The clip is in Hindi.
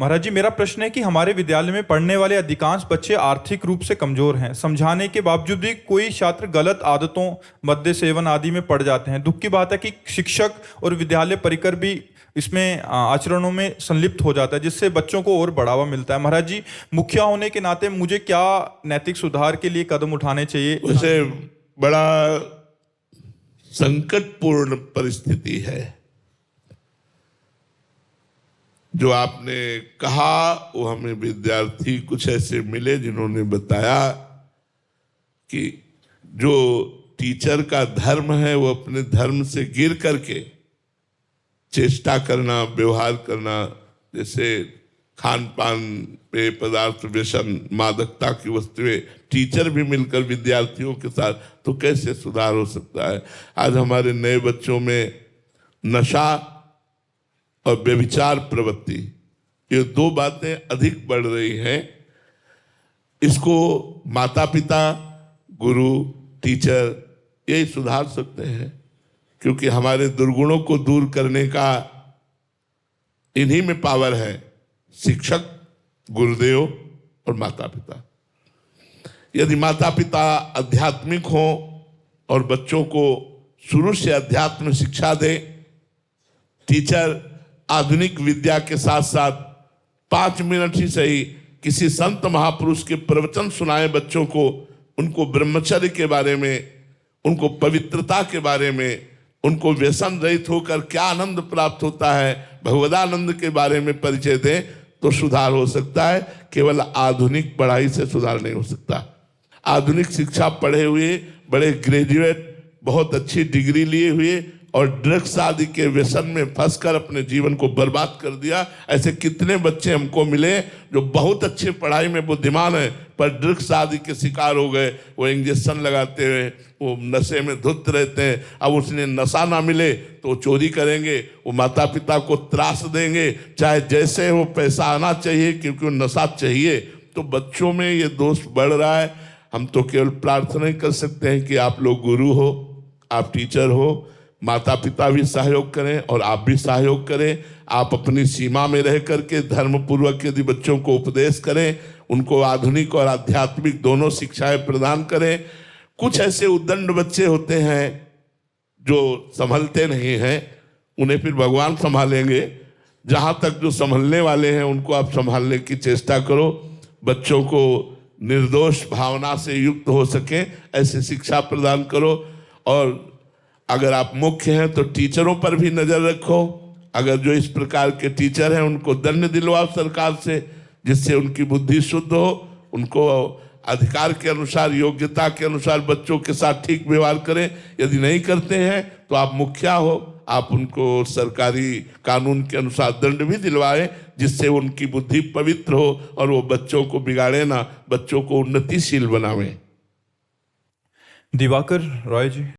महाराज जी, मेरा प्रश्न है कि हमारे विद्यालय में पढ़ने वाले अधिकांश बच्चे आर्थिक रूप से कमजोर हैं। समझाने के बावजूद भी कोई छात्र गलत आदतों, मद्य सेवन आदि में पड़ जाते हैं। दुख की बात है कि शिक्षक और विद्यालय परिकर भी इसमें आचरणों में संलिप्त हो जाता है, जिससे बच्चों को और बढ़ावा मिलता है। महाराज जी, मुखिया होने के नाते मुझे क्या नैतिक सुधार के लिए कदम उठाने चाहिए? वैसे बड़ा संकटपूर्ण परिस्थिति है जो आपने कहा। वो हमें विद्यार्थी कुछ ऐसे मिले जिन्होंने बताया कि जो टीचर का धर्म है वो अपने धर्म से गिर करके चेष्टा करना, व्यवहार करना, जैसे खान पान, पेय पदार्थ, व्यसन, मादकता की वस्तुएं, टीचर भी मिलकर विद्यार्थियों के साथ, तो कैसे सुधार हो सकता है? आज हमारे नए बच्चों में नशा और व्यभिचार प्रवृत्ति, ये दो बातें अधिक बढ़ रही हैं। इसको माता पिता, गुरु, टीचर यही सुधार सकते हैं, क्योंकि हमारे दुर्गुणों को दूर करने का इन्हीं में पावर है, शिक्षक, गुरुदेव और माता पिता। यदि माता पिता आध्यात्मिक हों और बच्चों को शुरू से अध्यात्म शिक्षा दें, टीचर आधुनिक विद्या के साथ साथ 5 मिनट ही सही किसी संत महापुरुष के प्रवचन सुनाए बच्चों को, उनको ब्रह्मचर्य के बारे में, उनको पवित्रता के बारे में, उनको व्यसन रहित होकर क्या आनंद प्राप्त होता है, भगवदानंद के बारे में परिचय दें, तो सुधार हो सकता है। केवल आधुनिक पढ़ाई से सुधार नहीं हो सकता। आधुनिक शिक्षा पढ़े हुए, बड़े ग्रेजुएट, बहुत अच्छी डिग्री लिए हुए और ड्रग्स आदि के व्यसन में फंसकर अपने जीवन को बर्बाद कर दिया, ऐसे कितने बच्चे हमको मिले जो बहुत अच्छे पढ़ाई में बुद्धिमान है पर ड्रग्स आदि के शिकार हो गए। वो इंजेक्शन लगाते हुए वो नशे में धुत रहते हैं। अब उसने नशा ना मिले तो वो चोरी करेंगे, वो माता पिता को त्रास देंगे, चाहे जैसे वो पैसा आना चाहिए क्योंकि वो नशा चाहिए। तो बच्चों में ये दोष बढ़ रहा है। हम तो केवल प्रार्थना ही कर सकते हैं कि आप लोग गुरु हो, आप टीचर हो, माता पिता भी सहयोग करें और आप भी सहयोग करें। आप अपनी सीमा में रह करके धर्मपूर्वक यदि बच्चों को उपदेश करें, उनको आधुनिक और आध्यात्मिक दोनों शिक्षाएं प्रदान करें। कुछ ऐसे उद्दंड बच्चे होते हैं जो संभलते नहीं हैं, उन्हें फिर भगवान संभालेंगे। जहाँ तक जो संभलने वाले हैं उनको आप संभालने की चेष्टा करो। बच्चों को निर्दोष भावना से युक्त हो सके ऐसे शिक्षा प्रदान करो। और अगर आप मुख्य हैं तो टीचरों पर भी नजर रखो। अगर जो इस प्रकार के टीचर हैं उनको दंड दिलवाओ सरकार से, जिससे उनकी बुद्धि शुद्ध हो, उनको अधिकार के अनुसार, योग्यता के अनुसार बच्चों के साथ ठीक व्यवहार करें। यदि नहीं करते हैं तो आप मुखिया हो, आप उनको सरकारी कानून के अनुसार दंड भी दिलवाएं, जिससे उनकी बुद्धि पवित्र हो और वो बच्चों को बिगाड़े ना, बच्चों को उन्नतिशील बनावें। दिवाकर रॉय जी।